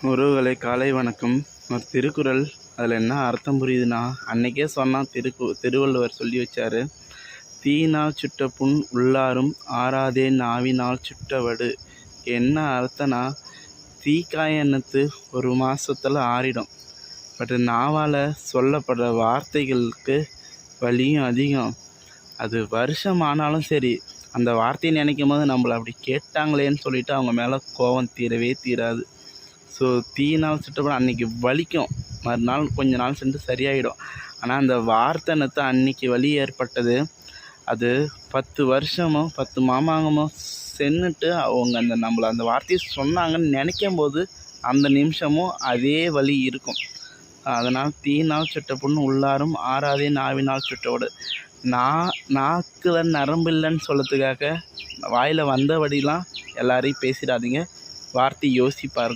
உறவுகளை காலை வணக்கம். ஒரு திருக்குறள், அதில் என்ன அர்த்தம் புரியுதுன்னா, அன்னைக்கே சொன்னால் திருவள்ளுவர் சொல்லி வச்சார். தீயினால் சுட்ட புண் உள்ளாரும் ஆறாதே நாவினால் சுட்டவடு. என்ன அர்த்தம்னா, தீக்காயன்னத்து ஒரு மாதத்தில் ஆறிடும். பட் நாவால் சொல்லப்படுற வார்த்தைகளுக்கு வலியும் அதிகம். அது வருஷம் ஆனாலும் சரி, அந்த வார்த்தையை நினைக்கும் போது நம்மளை அப்படி கேட்டாங்களேன்னு சொல்லிட்டு அவங்க மேலே கோபம் தீரவே தீராது. ஸோ தீயினால் சுட்டப்பட அன்றைக்கி வலிக்கும், மறுநாள் கொஞ்ச நாள் சென்று சரியாயிடும். ஆனால் அந்த வார்த்தைனத்தை அன்றைக்கி வலி ஏற்பட்டது, அது 10 வருஷமோ 10 மாமாங்கமோ சென்னுட்டு அவங்க நம்மளை அந்த வார்த்தையை சொன்னாங்கன்னு நினைக்கும் போது அந்த நிமிஷமும் அதே வலி இருக்கும். அதனால் தீயினால் சுட்ட புண் உள்ளாரும் ஆறாதே நாவினால் சுட்டோடு. நாக்கில் நரம்பு இல்லைன்னு சொல்லத்துக்காக வாயில் வந்தபடிலாம் எல்லாரையும் பேசிடாதீங்க. வார்த்தை யோசிப்பாருங்க.